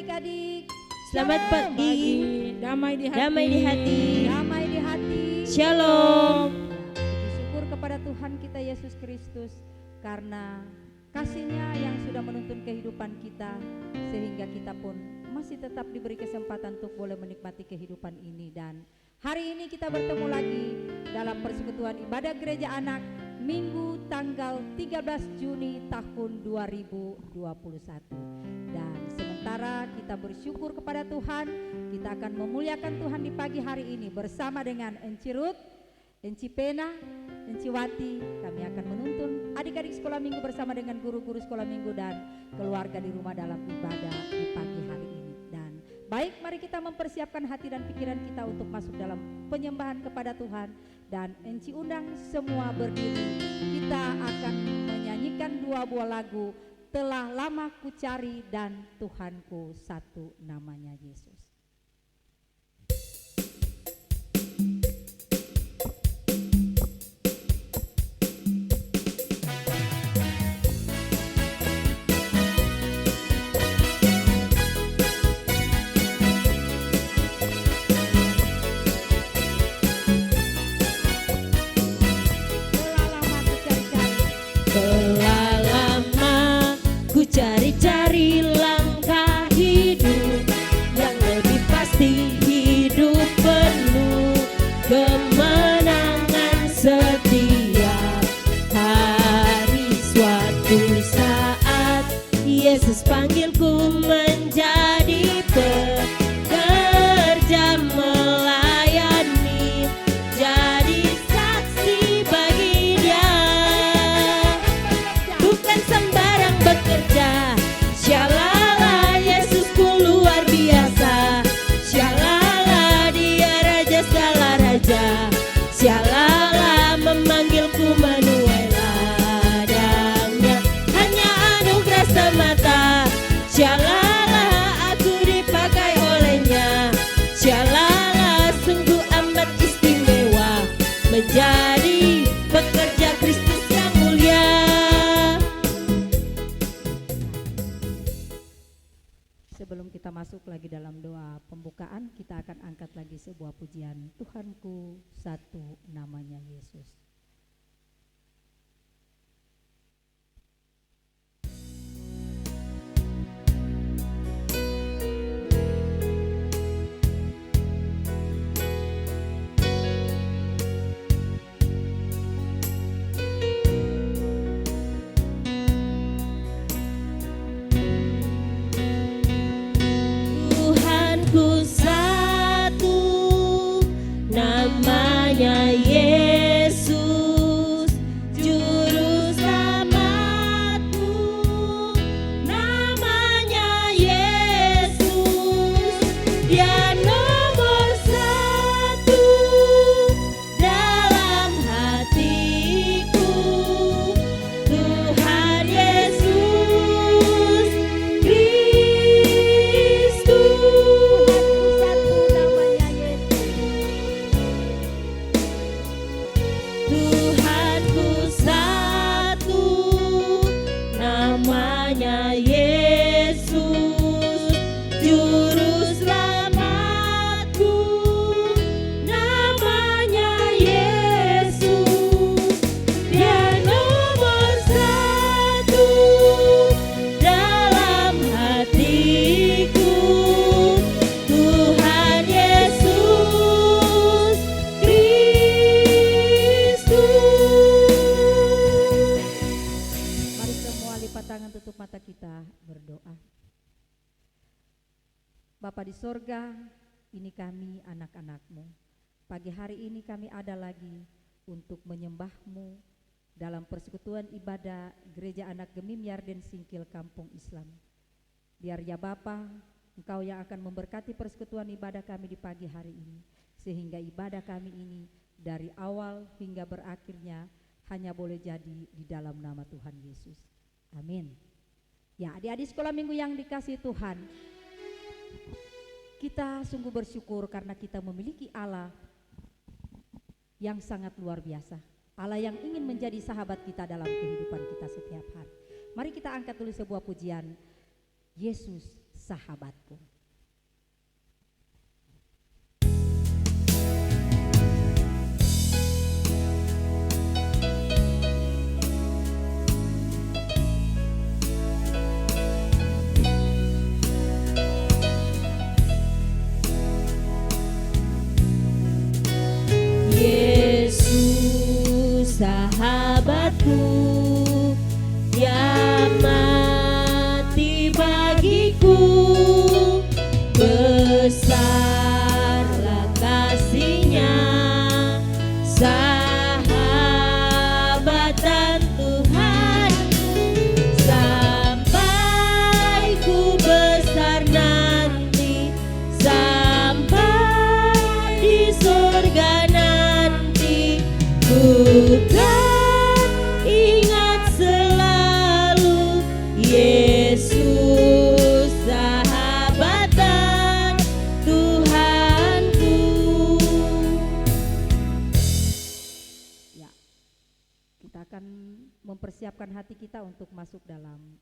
adik-adik. Selamat pagi. Damai di hati. Damai di hati. Damai di hati. Shalom. Puji syukur kepada Tuhan kita Yesus Kristus karena kasih-Nya yang sudah menuntun kehidupan kita sehingga kita pun masih tetap diberi kesempatan untuk boleh menikmati kehidupan ini. Dan hari ini kita bertemu lagi dalam persekutuan ibadah gereja anak Minggu tanggal 13 Juni tahun 2021. Dan sementara kita bersyukur kepada Tuhan, kita akan memuliakan Tuhan di pagi hari ini bersama dengan Enci Ruth, Enci Pena, Enci Wati. Kami akan menuntun adik-adik sekolah minggu bersama dengan guru-guru sekolah minggu dan keluarga di rumah dalam ibadah di pagi hari ini. Dan baik, mari kita mempersiapkan hati dan pikiran kita untuk masuk dalam penyembahan kepada Tuhan. Dan Enci undang semua berdiri. Kita akan menyanyikan dua buah lagu, Telah Lama Ku Cari dan Tuhanku Satu Namanya Yesus. Telah lama ku cari-cari langkah hidup yang lebih pasti, hidup penuh kemenangan setiap hari. Suatu saat Yesus panggilku menjadi pekerja melayani, jadi saksi bagi Dia. Bukan sembarang bekerja, syalala Yesusku luar biasa. Syalala Dia raja segala raja. Syalala memanggilku menuai ladangnya, hanya anugerah semata. Syalala aku dipakai olehnya. Syalala sungguh amat istimewa menjadi pekerja Kristus yang mulia. Sebelum kita masuk lagi dalam doa pembukaan, kita akan angkat lagi sebuah pujian, Tuhanku Satu Namanya Yesus. Tuhanku satu, namanya Yesus, juru selamatku, namanya Yesus. Dia nomor satu dalam hatiku, Tuhan Yesus Kristus. Tuhanku satu, namanya Yesus, juru selamatku, namanya Yesus. Dia nomor satu dalam hatiku, Tuhan Yesus Kristus. Mari semua lipat tangan, tutup mata, kita berdoa. Bapa di sorga, ini kami anak-anak-Mu. Pagi hari ini kami ada lagi untuk menyembah-Mu dalam persekutuan ibadah Gereja Anak Gemim Yarden Singkil Kampung Islam. Biar ya Bapa, Engkau yang akan memberkati persekutuan ibadah kami di pagi hari ini, sehingga ibadah kami ini dari awal hingga berakhirnya hanya boleh jadi di dalam nama Tuhan Yesus. Amin. Ya, adik-adik sekolah minggu yang dikasihi Tuhan, kita sungguh bersyukur karena kita memiliki Allah yang sangat luar biasa. Allah yang ingin menjadi sahabat kita dalam kehidupan kita setiap hari. Mari kita angkat dulu sebuah pujian, Yesus sahabatku. Yesus sahabatku yang mati bagiku, besarlah kasih-Nya, sahabatan Tuhan, sampai ku besar nanti, sampai di surga nanti, ku kan ingat selalu Yesus sahabatan Tuhanku. Ya, kita akan mempersiapkan hati kita untuk masuk dalam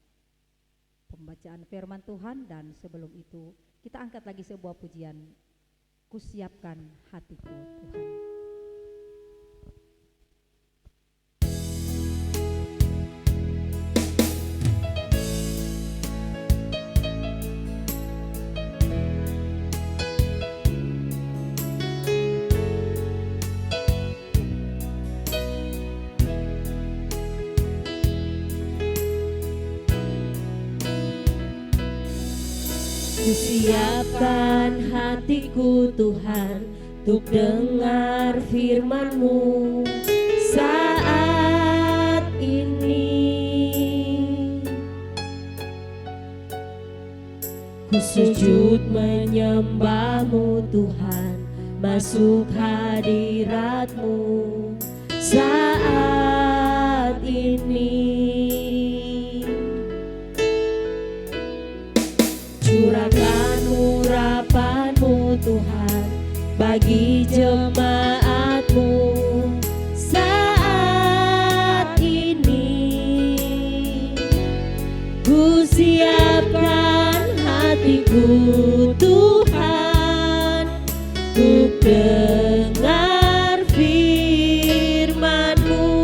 pembacaan firman Tuhan, dan sebelum itu kita angkat lagi sebuah pujian, Kusiapkan hatiku Tuhan. Kusiapkan hatiku Tuhan untuk dengar firman-Mu saat ini. Ku sujud menyembah-Mu Tuhan, masuk hadirat-Mu saat ini. Curahkan urapan-Mu Tuhan bagi jemaat-Mu saat ini. Ku siapkan hatiku Tuhan untuk dengar firman-Mu.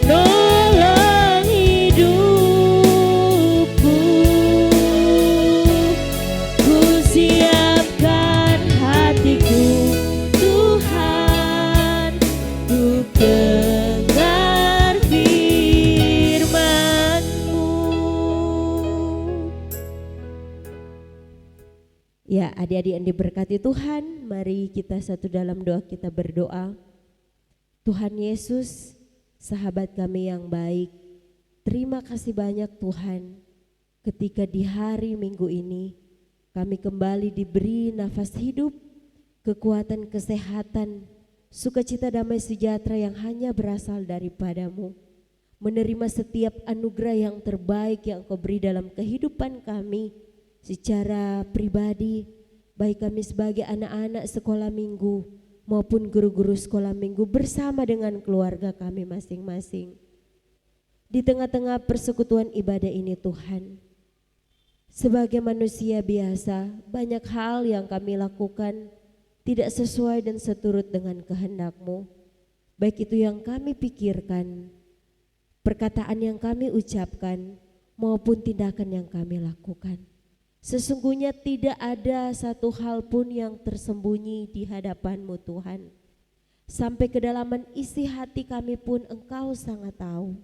Penolong hidupku, ku siapkan hatiku Tuhan untuk dengar firman-Mu. Ya, adik-adik yang diberkati Tuhan, mari kita satu dalam doa kita berdoa. Tuhan Yesus, sahabat kami yang baik, terima kasih banyak Tuhan, ketika di hari Minggu ini kami kembali diberi nafas hidup, kekuatan, kesehatan, sukacita, damai sejahtera yang hanya berasal daripada-Mu. Menerima setiap anugerah yang terbaik yang Kau beri dalam kehidupan kami secara pribadi, baik kami sebagai anak-anak sekolah minggu maupun guru-guru sekolah minggu bersama dengan keluarga kami masing-masing. Di tengah-tengah persekutuan ibadah ini Tuhan, sebagai manusia biasa, banyak hal yang kami lakukan tidak sesuai dan seturut dengan kehendak-Mu. Baik itu yang kami pikirkan, perkataan yang kami ucapkan, maupun tindakan yang kami lakukan. Sesungguhnya tidak ada satu hal pun yang tersembunyi di hadapan-Mu Tuhan. Sampai kedalaman isi hati kami pun Engkau sangat tahu.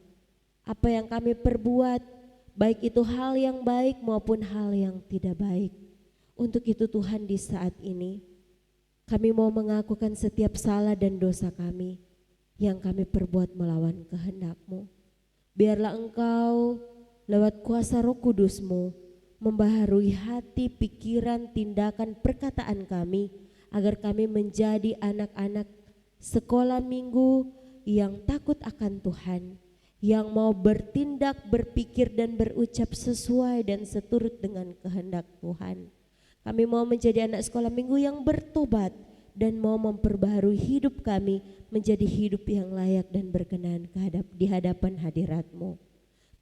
Apa yang kami perbuat, baik itu hal yang baik maupun hal yang tidak baik. Untuk itu Tuhan, di saat ini Kami mau mengakukan setiap salah dan dosa kami yang kami perbuat melawan kehendak-Mu. Biarlah Engkau lewat kuasa Roh Kudus-Mu membaharui hati, pikiran, tindakan, perkataan kami, agar kami menjadi anak-anak sekolah minggu yang takut akan Tuhan, yang mau bertindak, berpikir dan berucap sesuai dan seturut dengan kehendak Tuhan. Kami mau menjadi anak sekolah minggu yang bertobat dan mau memperbaharui hidup kami menjadi hidup yang layak dan berkenan di hadapan hadirat-Mu.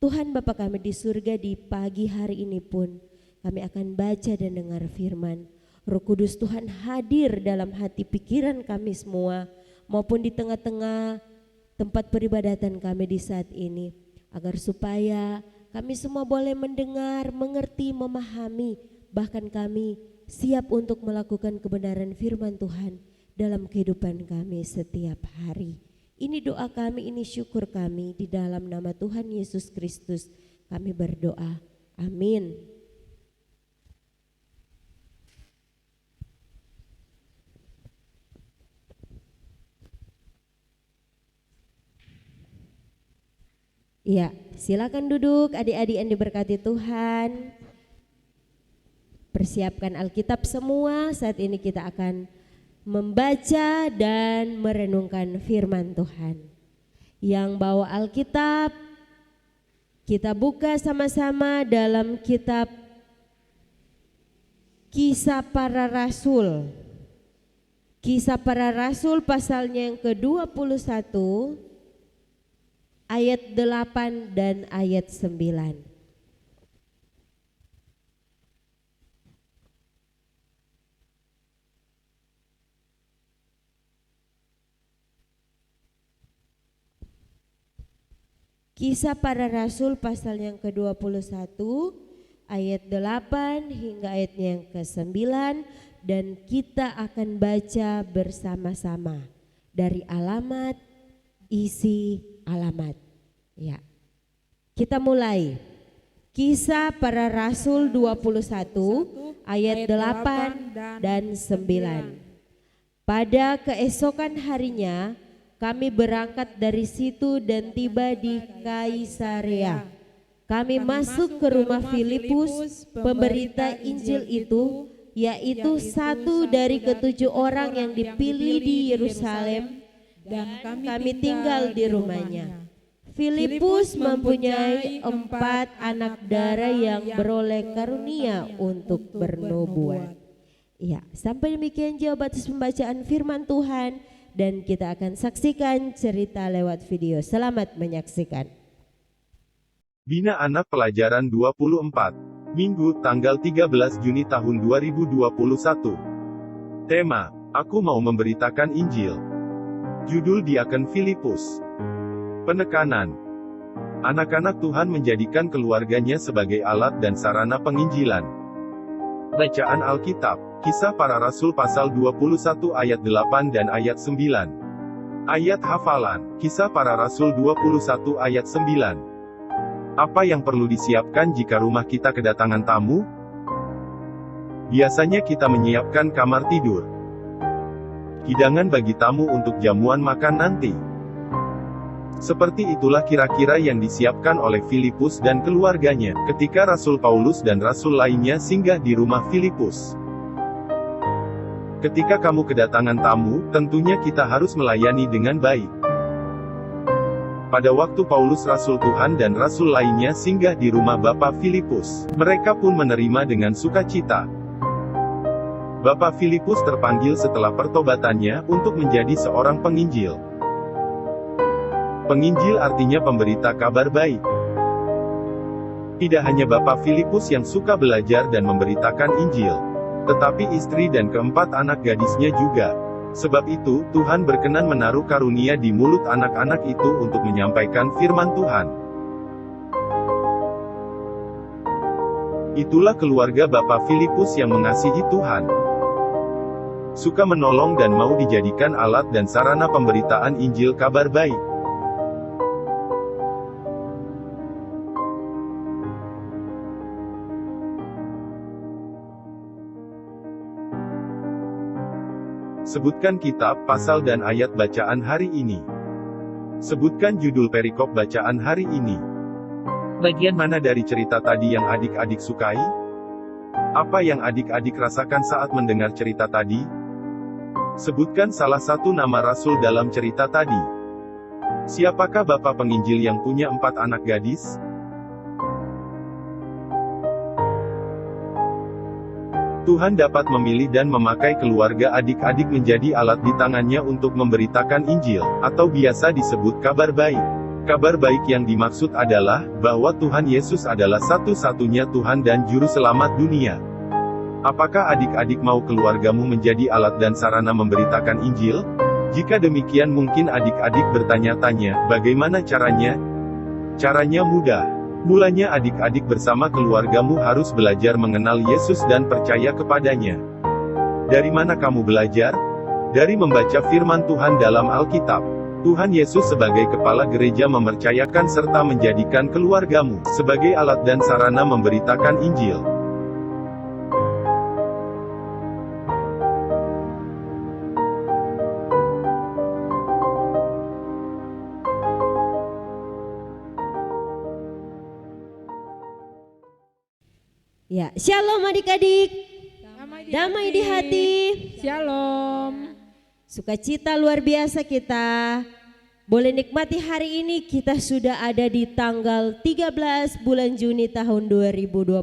Tuhan Bapa kami di surga, di pagi hari ini pun kami akan baca dan dengar firman. Roh Kudus Tuhan hadir dalam hati pikiran kami semua maupun di tengah-tengah tempat peribadatan kami di saat ini, agar supaya kami semua boleh mendengar, mengerti, memahami, bahkan kami siap untuk melakukan kebenaran firman Tuhan dalam kehidupan kami setiap hari. Ini doa kami, ini syukur kami, di dalam nama Tuhan Yesus Kristus kami berdoa. Amin. Ya, silakan duduk adik-adik yang diberkati Tuhan. Persiapkan Alkitab semua, saat ini kita akan membaca dan merenungkan firman Tuhan. Yang bawa Alkitab, kita buka sama-sama dalam kitab Kisah Para Rasul. Kisah Para Rasul pasalnya yang ke-21 ayat 8 dan ayat 9. Kisah Para Rasul pasal yang ke-21 ayat 8 hingga ayatnya yang ke-9, dan kita akan baca bersama-sama dari alamat, isi alamat. Ya. Kita mulai. Kisah Para Rasul 21 ayat 8 dan 9. Pada keesokan harinya kami berangkat dari situ dan tiba di Kaisarea. Kami masuk ke rumah Filipus, pemberita Injil itu, yaitu satu dari ke-7 orang yang dipilih di Yerusalem, dan kami tinggal di rumahnya. Filipus mempunyai 4 anak darah yang beroleh karunia untuk bernubuat. Ya, sampai demikian jawaban atas pembacaan firman Tuhan. Dan kita akan saksikan cerita lewat video. Selamat menyaksikan. Bina Anak Pelajaran 24, Minggu, tanggal 13 Juni tahun 2021. Tema, Aku mau memberitakan Injil. Judul Diaken Filipus. Penekanan. Anak-anak Tuhan menjadikan keluarganya sebagai alat dan sarana penginjilan. Bacaan Alkitab. Kisah Para Rasul pasal 21 ayat 8 dan ayat 9. Ayat hafalan, Kisah Para Rasul 21 ayat 9. Apa yang perlu disiapkan jika rumah kita kedatangan tamu? Biasanya kita menyiapkan kamar tidur, hidangan bagi tamu untuk jamuan makan nanti. Seperti itulah kira-kira yang disiapkan oleh Filipus dan keluarganya, ketika Rasul Paulus dan Rasul lainnya singgah di rumah Filipus. Ketika kamu kedatangan tamu, tentunya kita harus melayani dengan baik. Pada waktu Paulus Rasul Tuhan dan Rasul lainnya singgah di rumah Bapak Filipus, mereka pun menerima dengan sukacita. Bapak Filipus terpanggil setelah pertobatannya untuk menjadi seorang penginjil. Penginjil artinya pemberita kabar baik. Tidak hanya Bapak Filipus yang suka belajar dan memberitakan Injil, tetapi istri dan ke-4 anak gadisnya juga. Sebab itu, Tuhan berkenan menaruh karunia di mulut anak-anak itu untuk menyampaikan firman Tuhan. Itulah keluarga Bapak Filipus yang mengasihi Tuhan, suka menolong dan mau dijadikan alat dan sarana pemberitaan Injil kabar baik. Sebutkan kitab, pasal dan ayat bacaan hari ini. Sebutkan judul perikop bacaan hari ini. Bagian mana dari cerita tadi yang adik-adik sukai? Apa yang adik-adik rasakan saat mendengar cerita tadi? Sebutkan salah satu nama rasul dalam cerita tadi. Siapakah Bapak penginjil yang punya 4 anak gadis? Tuhan dapat memilih dan memakai keluarga adik-adik menjadi alat di tangannya untuk memberitakan Injil, atau biasa disebut kabar baik. Kabar baik yang dimaksud adalah, bahwa Tuhan Yesus adalah satu-satunya Tuhan dan Juru Selamat dunia. Apakah adik-adik mau keluargamu menjadi alat dan sarana memberitakan Injil? Jika demikian mungkin adik-adik bertanya-tanya, bagaimana caranya? Caranya mudah. Mulanya adik-adik bersama keluargamu harus belajar mengenal Yesus dan percaya kepadanya. Dari mana kamu belajar? Dari membaca firman Tuhan dalam Alkitab. Tuhan Yesus sebagai kepala gereja mempercayakan serta menjadikan keluargamu sebagai alat dan sarana memberitakan Injil. Ya, shalom adik-adik. Damai di hati. Shalom. Sukacita luar biasa kita. Boleh nikmati hari ini, kita sudah ada di tanggal 13 bulan Juni tahun 2021.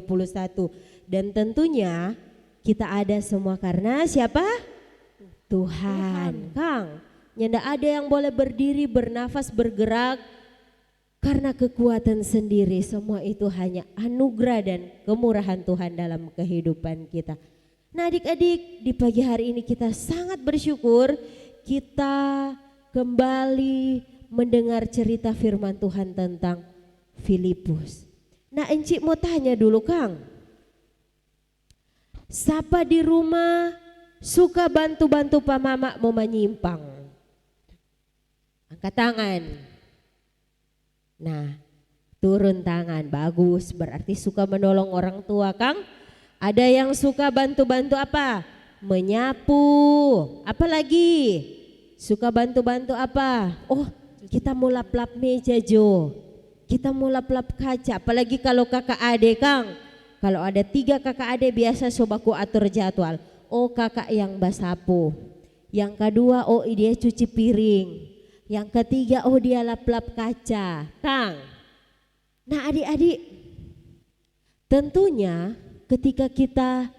Dan tentunya kita ada semua karena siapa? Tuhan. Kang, nyanda ada yang boleh berdiri, bernafas, bergerak karena kekuatan sendiri. Semua itu hanya anugerah dan kemurahan Tuhan dalam kehidupan kita. Nah adik-adik, di pagi hari ini kita sangat bersyukur kita kembali mendengar cerita firman Tuhan tentang Filipus. Nah Encik mau tanya dulu Kang, siapa di rumah suka bantu-bantu Pak Mama mau menyimpang? Angkat tangan. Nah, turun tangan, bagus, berarti suka menolong orang tua Kang. Ada yang suka bantu-bantu apa? Menyapu, apa lagi? Suka bantu-bantu apa? Oh, kita mau lap-lap meja Jo, kita mau lap-lap kaca, apalagi kalau kakak adik Kang. Kalau ada 3 kakak adik biasa sobaku atur jadwal. Oh kakak yang basapu, yang kedua oh dia cuci piring, yang ketiga oh dia lap-lap kaca Kang. Nah adik-adik, tentunya ketika kita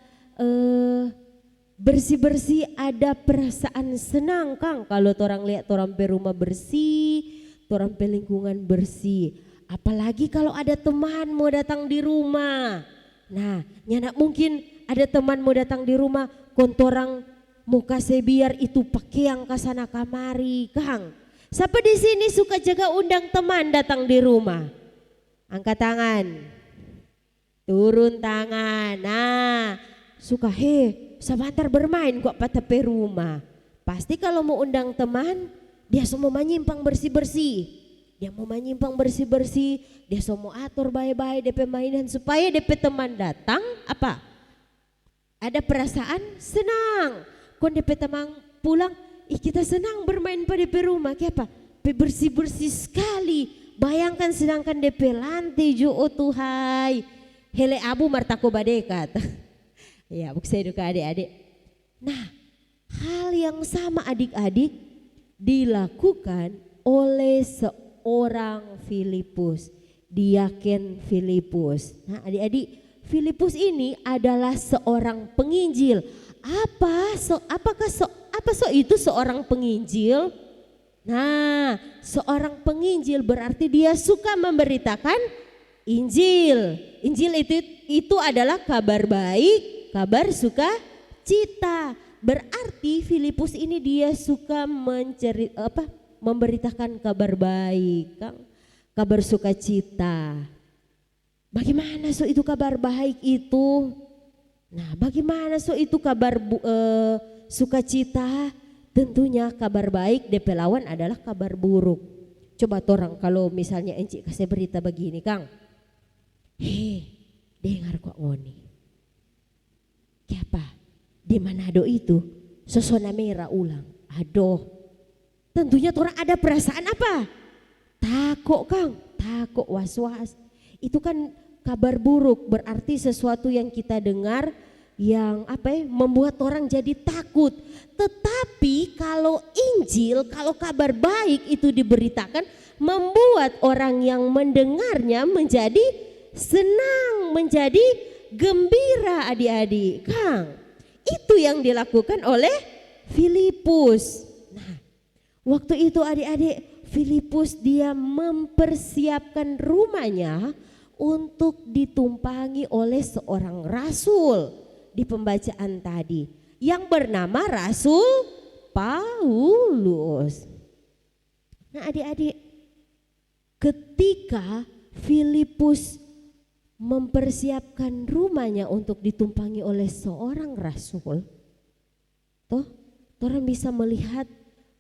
bersih-bersih ada perasaan senang Kang. Kalau orang lihat orang rumah bersih, orang lingkungan bersih. Apalagi kalau ada teman mau datang di rumah. Nah nyana mungkin ada teman mau datang di rumah, kontorang mau kasih biar itu pakaian kasana kamari Kang. Siapa di sini suka jaga undang teman datang di rumah? Angkat tangan. Turun tangan. Nah, suka sebentar bermain kok pada rumah. Pasti kalau mau undang teman, dia semua menyimpang bersih-bersih. Dia mau menyimpang bersih-bersih, dia semua atur baik-baik DP mainan supaya DP teman datang apa? Ada perasaan senang. Kon DP teman pulang, kita senang bermain pada DP rumah. Kayak apa? Bersih-bersih sekali. Bayangkan sedangkan DP lantai jo oh Tuhai. Hele abu martako badekat. Ya, bukse duka adik-adik. Nah, hal yang sama adik-adik dilakukan oleh seorang Filipus, diaken Filipus. Nah, adik-adik, Filipus ini adalah seorang penginjil. Apa itu seorang penginjil? Nah, seorang penginjil berarti dia suka memberitakan Injil. Injil itu adalah kabar baik, kabar sukacita. Berarti Filipus ini dia suka memberitakan kabar baik, Kang. Kabar sukacita. Bagaimana itu kabar baik itu? Nah, bagaimana itu kabar sukacita? Tentunya kabar baik DP lawan adalah kabar buruk. Coba torang kalau misalnya Encik kasih berita begini, Kang. Dengar kok ngoni. Siapa? Di Manado itu sosona merah ulang. Aduh, tentunya orang ada perasaan apa? Takut Kang, takut was-was. Itu kan kabar buruk, berarti sesuatu yang kita dengar yang membuat orang jadi takut. Tetapi kalau Injil, kalau kabar baik itu diberitakan, membuat orang yang mendengarnya menjadi senang, menjadi gembira adik-adik. Kang, itu yang dilakukan oleh Filipus. Nah, waktu itu adik-adik, Filipus dia mempersiapkan rumahnya untuk ditumpangi oleh seorang rasul di pembacaan tadi yang bernama Rasul Paulus. Nah adik-adik, ketika Filipus mempersiapkan rumahnya untuk ditumpangi oleh seorang rasul, orang bisa melihat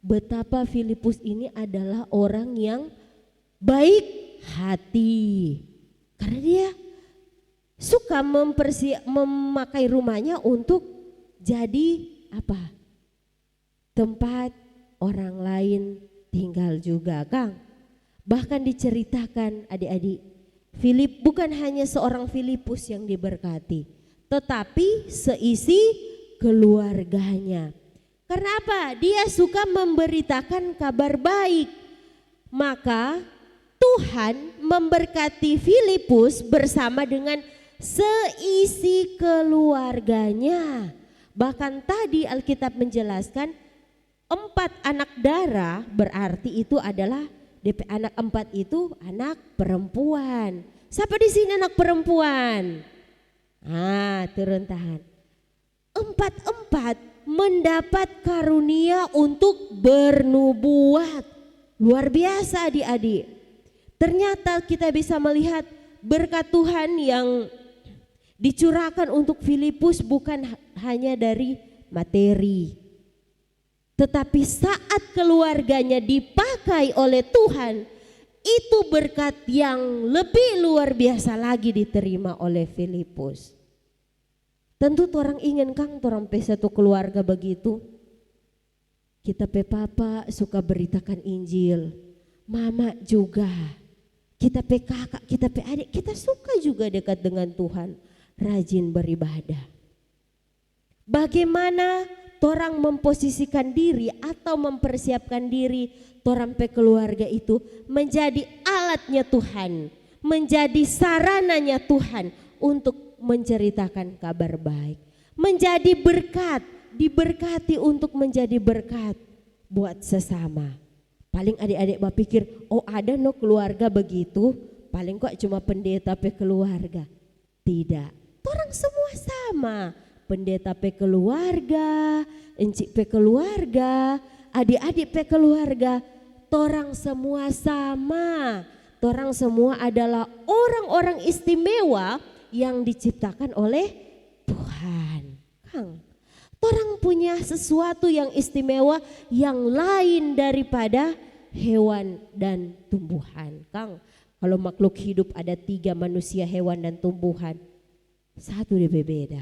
betapa Filipus ini adalah orang yang baik hati. Karena dia suka memakai rumahnya untuk jadi tempat orang lain tinggal juga, Kang. Bahkan diceritakan adik-adik, bukan hanya seorang Filipus yang diberkati, tetapi seisi keluarganya. Karena apa? Dia suka memberitakan kabar baik. Maka Tuhan memberkati Filipus bersama dengan seisi keluarganya. Bahkan tadi Alkitab menjelaskan 4 anak darah, berarti itu adalah DP anak 4 itu anak perempuan. Siapa di sini anak perempuan? Turun tahan. 4 mendapat karunia untuk bernubuat. Luar biasa adik-adik. Ternyata kita bisa melihat berkat Tuhan yang dicurahkan untuk Filipus bukan hanya dari materi, tetapi saat keluarganya dipakai oleh Tuhan, itu berkat yang lebih luar biasa lagi diterima oleh Filipus. Tentu orang ingin Kang, orang satu keluarga begitu. Kita papa suka beritakan Injil, mama juga. Kita kakak, kita adik, kita suka juga dekat dengan Tuhan, rajin beribadah. Bagaimana orang memposisikan diri atau mempersiapkan diri orang keluarga itu menjadi alatnya Tuhan, menjadi sarananya Tuhan untuk menceritakan kabar baik, menjadi berkat, diberkati untuk menjadi berkat buat sesama. Paling adik-adik berpikir, ada keluarga begitu, paling kok cuma pendeta keluarga. Tidak, orang semua sama. Pendeta keluarga, encik keluarga, adik-adik keluarga, orang semua sama. Orang semua adalah orang-orang istimewa yang diciptakan oleh Tuhan. Kang, orang punya sesuatu yang istimewa yang lain daripada hewan dan tumbuhan. Kang, kalau makhluk hidup ada 3, manusia, hewan dan tumbuhan. Satu dia berbeda.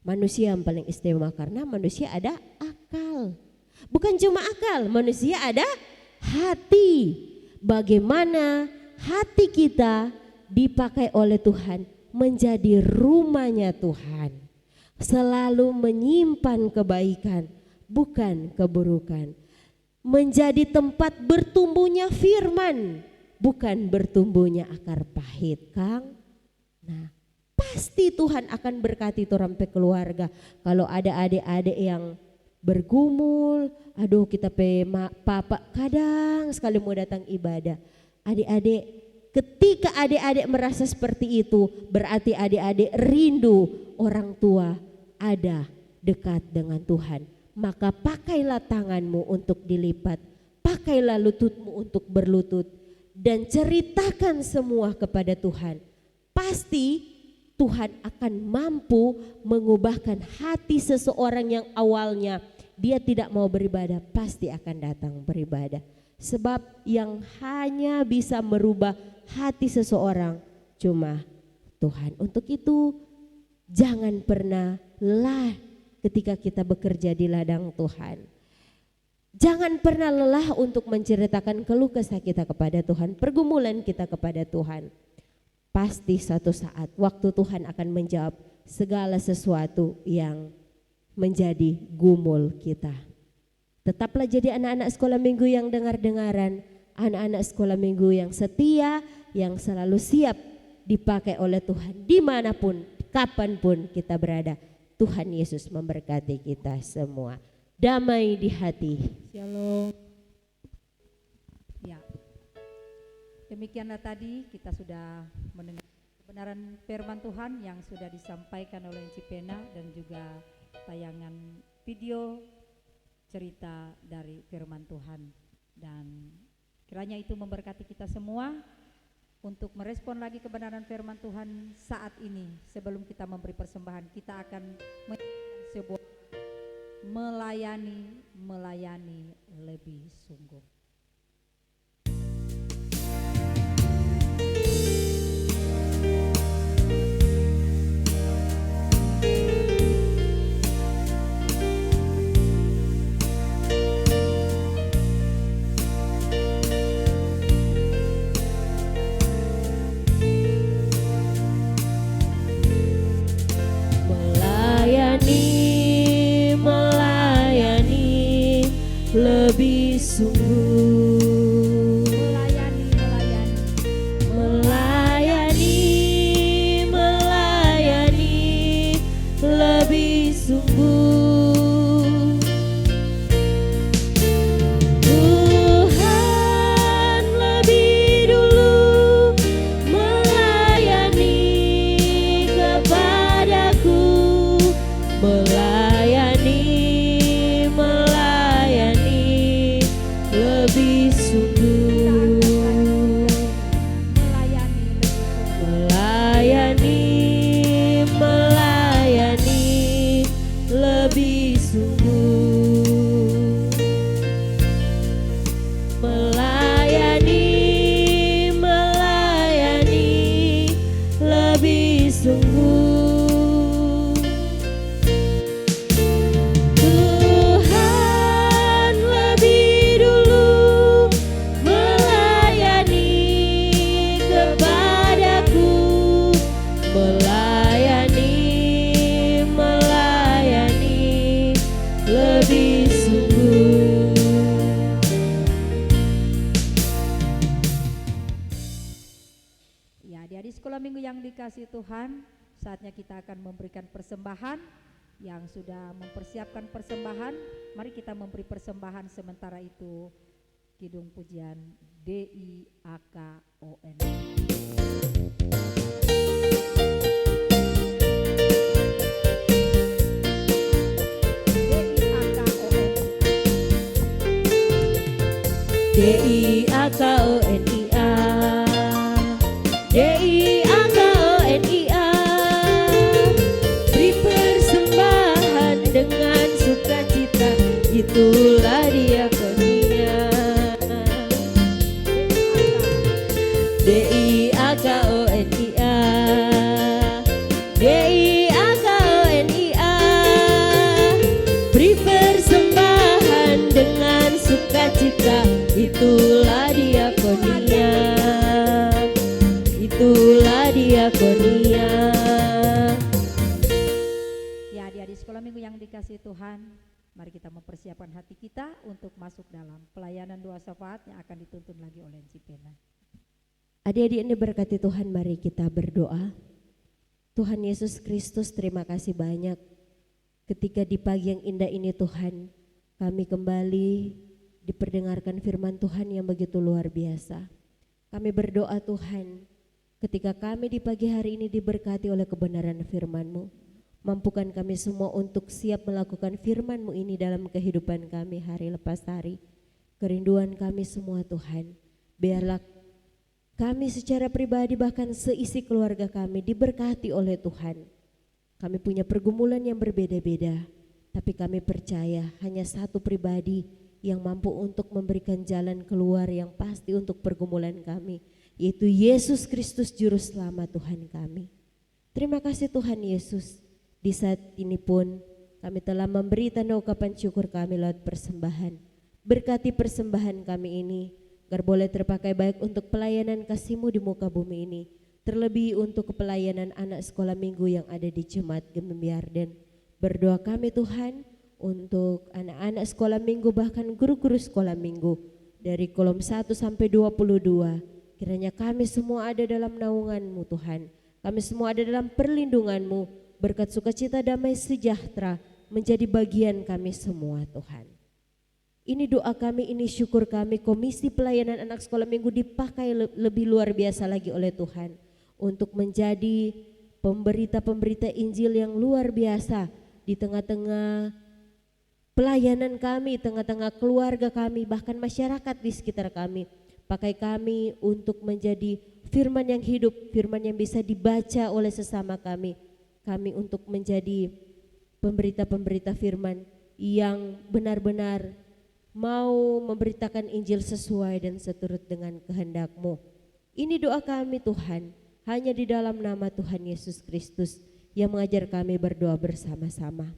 Manusia yang paling istimewa karena manusia ada akal. Bukan cuma akal, manusia ada hati. Bagaimana hati kita dipakai oleh Tuhan menjadi rumahnya Tuhan. Selalu menyimpan kebaikan, bukan keburukan. Menjadi tempat bertumbuhnya firman, bukan bertumbuhnya akar pahit, Kang. Nah, pasti Tuhan akan berkati orang keluarga. Kalau ada adik-adik yang bergumul, kita papa kadang sekali mau datang ibadah. Adik-adik, ketika adik-adik merasa seperti itu, berarti adik-adik rindu orang tua ada dekat dengan Tuhan. Maka pakailah tanganmu untuk dilipat, pakailah lututmu untuk berlutut, dan ceritakan semua kepada Tuhan. Pasti Tuhan akan mampu mengubahkan hati seseorang yang awalnya dia tidak mau beribadah, pasti akan datang beribadah. Sebab yang hanya bisa merubah hati seseorang cuma Tuhan. Untuk itu jangan pernah lelah ketika kita bekerja di ladang Tuhan. Jangan pernah lelah untuk menceritakan keluh kesah kita kepada Tuhan, pergumulan kita kepada Tuhan. Pasti suatu saat waktu Tuhan akan menjawab segala sesuatu yang menjadi gumul kita. Tetaplah jadi anak-anak sekolah minggu yang dengar-dengaran, anak-anak sekolah minggu yang setia, yang selalu siap dipakai oleh Tuhan dimanapun, kapanpun kita berada. Tuhan Yesus memberkati kita semua. Damai di hati. Shalom. Ya, demikianlah tadi kita sudah mendengar kebenaran firman Tuhan yang sudah disampaikan oleh Cipena dan juga tayangan video cerita dari firman Tuhan, dan kiranya itu memberkati kita semua untuk merespon lagi kebenaran firman Tuhan saat ini. Sebelum kita memberi persembahan, kita akan sebuah melayani lebih sungguh. Melayani lebih sungguh. Melayani lebih sungguh. Tuhan lebih dulu melayani kepadaku, melayani lebih sungguh. Melayani lebih sungguh. Melayani lebih sungguh. Tuhan lebih dulu melayani kepadaku, melayani lebih sungguh. Ya, di sekolah minggu yang dikasihi Tuhan, saatnya kita akan memberikan persembahan. Yang sudah mempersiapkan persembahan, mari kita memberi persembahan. Sementara itu Kidung Pujian DIAKON. DIAKONIA, DIAKONIA, beri persembahan dengan sukacita, itulah diakonia. DIAKONIA, DIAKONIA, beri persembahan dengan sukacita, itulah diakonia, itulah diakonia. Ya, di sekolah minggu yang dikasihi Tuhan, mari kita mempersiapkan hati kita untuk masuk dalam pelayanan doa syafaat yang akan dituntun lagi oleh Cipena. Adik-adik yang diberkati Tuhan, mari kita berdoa. Tuhan Yesus Kristus, terima kasih banyak ketika di pagi yang indah ini Tuhan, kami kembali diperdengarkan firman Tuhan yang begitu luar biasa. Kami berdoa Tuhan, ketika kami di pagi hari ini diberkati oleh kebenaran firman-Mu, mampukan kami semua untuk siap melakukan firman-Mu ini dalam kehidupan kami hari lepas hari. Kerinduan kami semua Tuhan, biarlah kami secara pribadi bahkan seisi keluarga kami diberkati oleh Tuhan. Kami punya pergumulan yang berbeda-beda, tapi kami percaya hanya satu pribadi yang mampu untuk memberikan jalan keluar yang pasti untuk pergumulan kami, yaitu Yesus Kristus Juru Selamat Tuhan kami. Terima kasih Tuhan Yesus, di saat ini pun Kami telah memberi tanda ungkapan syukur kami lewat persembahan. Berkati persembahan kami ini, agar boleh terpakai baik untuk pelayanan kasih-Mu di muka bumi ini, terlebih untuk pelayanan anak sekolah minggu yang ada di Jemaat Gemim Yarden. Berdoa kami Tuhan untuk anak-anak sekolah minggu bahkan guru-guru sekolah minggu dari kolom 1 sampai 22. Kiranya kami semua ada dalam naungan-Mu Tuhan. Kami semua ada dalam perlindungan-Mu. Berkat sukacita damai sejahtera menjadi bagian kami semua Tuhan. Ini doa kami, ini syukur kami, Komisi Pelayanan Anak Sekolah Minggu dipakai lebih luar biasa lagi oleh Tuhan untuk menjadi pemberita-pemberita Injil yang luar biasa di tengah-tengah pelayanan kami, tengah-tengah keluarga kami, bahkan masyarakat di sekitar kami. Pakai kami untuk menjadi firman yang hidup, firman yang bisa dibaca oleh sesama kami. Kami untuk menjadi pemberita-pemberita firman yang benar-benar mau memberitakan Injil sesuai dan seturut dengan kehendak-Mu. Ini doa kami Tuhan, hanya di dalam nama Tuhan Yesus Kristus yang mengajar kami berdoa bersama-sama.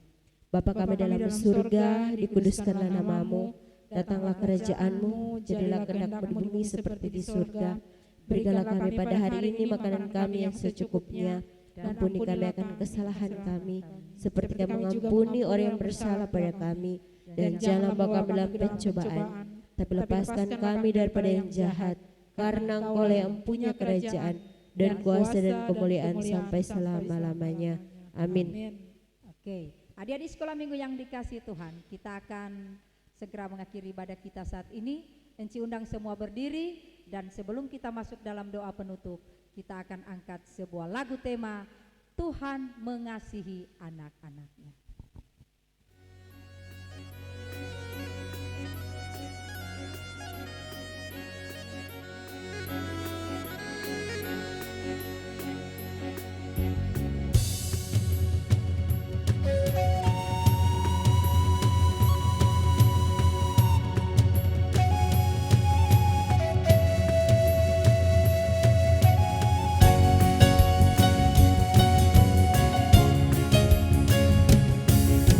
Bapa kami dalam surga, dikuduskanlah nama-Mu, datanglah kerajaan-Mu, jadilah kehendak-Mu di bumi seperti di surga. Berikanlah kami pada hari ini makanan kami yang secukupnya, ampuni kami akan kesalahan kami, seperti kami mengampuni orang yang bersalah pada kami. Dan jangan bawa kami dalam pencobaan, tapi lepaskan kami daripada yang jahat, karena Engkau yang punya kerajaan dan kuasa dan kemuliaan sampai selama-lamanya. Amin. Oke, adik-adik sekolah minggu yang dikasihi Tuhan, kita akan segera mengakhiri ibadah kita saat ini. Enci undang semua berdiri, dan sebelum kita masuk dalam doa penutup, kita akan angkat sebuah lagu tema Tuhan mengasihi anak-anaknya.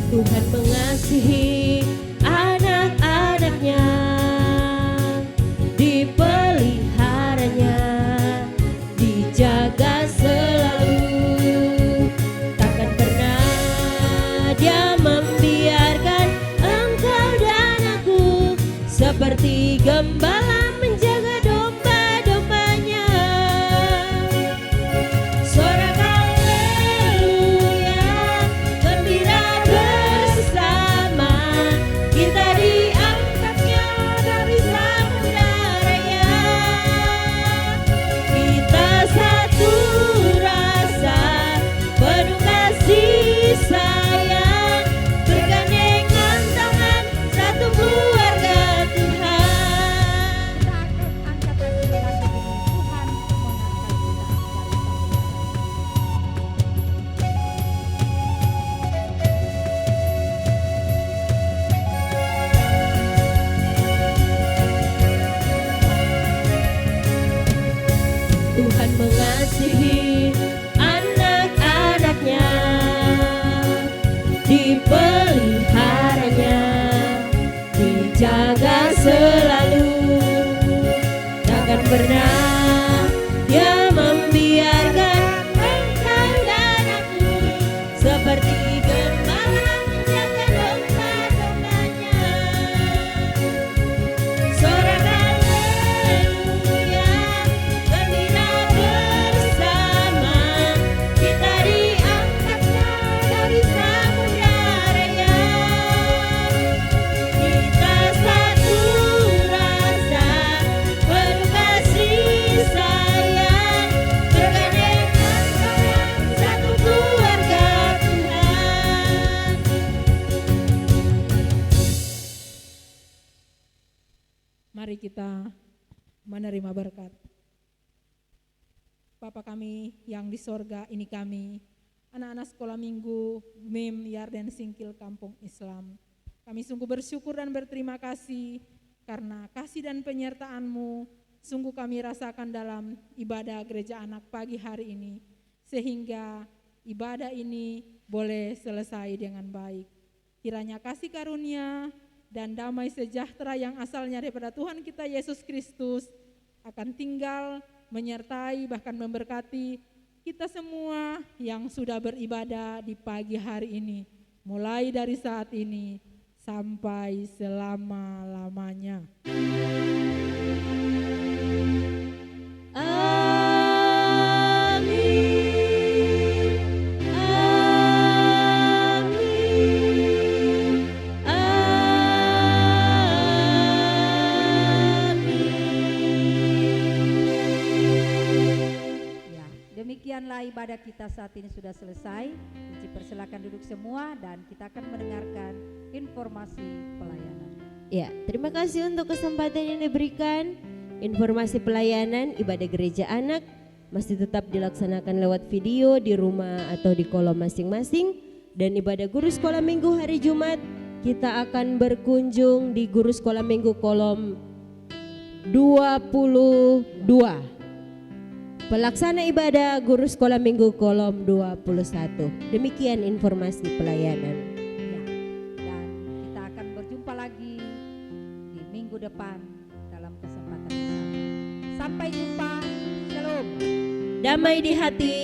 Tuhan mengasihi anak-anaknya, dipeliharanya, dijaga selalu. Takkan pernah Dia membiarkan engkau dan aku seperti gembala menjaga domba-dombanya. Sorak haleluya, gembira bersama, kita diangkatnya dari samudra raya. Kita satu rasa, penuh kasih sayang, bergandengan tangan, satu keluarga Tuhan. Kita akan angkat lagi lagu ini, Tuhan mengangkat kita dari Tuhan mengasihi anak-anaknya, dipeliharanya, dijaga selalu. Takkan pernah Dia membiarkan engkau dan aku seperti gembala menjaga domba-dombanya. Sorak haleluya, gembira bersama, kita diangkatnya dari samudra raya. Kita satu rasa, penuh kasih sayang, bergandengan tangan, satu keluarga Tuhan. Mari kita menerima berkat. Bapa kami yang di sorga, ini kami, anak-anak sekolah minggu Gemim Yarden Singkil Kampung Islam. Kami sungguh bersyukur dan berterima kasih karena kasih dan penyertaan-Mu sungguh kami rasakan dalam ibadah gereja anak pagi hari ini, sehingga ibadah ini boleh selesai dengan baik. Kiranya kasih karunia dan damai sejahtera yang asalnya daripada Tuhan kita Yesus Kristus akan tinggal, menyertai, bahkan memberkati kita semua yang sudah beribadah di pagi hari ini, mulai dari saat ini sampai selama-lamanya. Demikianlah ibadah kita saat ini sudah selesai. Puji persilakan duduk semua dan kita akan mendengarkan informasi pelayanan. Ya, terima kasih untuk kesempatan yang diberikan. Informasi pelayanan ibadah gereja anak masih tetap dilaksanakan lewat video di rumah atau di kolom masing-masing. Dan ibadah guru sekolah minggu hari Jumat kita akan berkunjung di guru sekolah minggu kolom 22. Pelaksana ibadah guru sekolah minggu kolom 21. Demikian informasi pelayanan. Ya, dan kita akan berjumpa lagi di minggu depan dalam kesempatan yang sama. Sampai jumpa. Shalom. Damai di hati.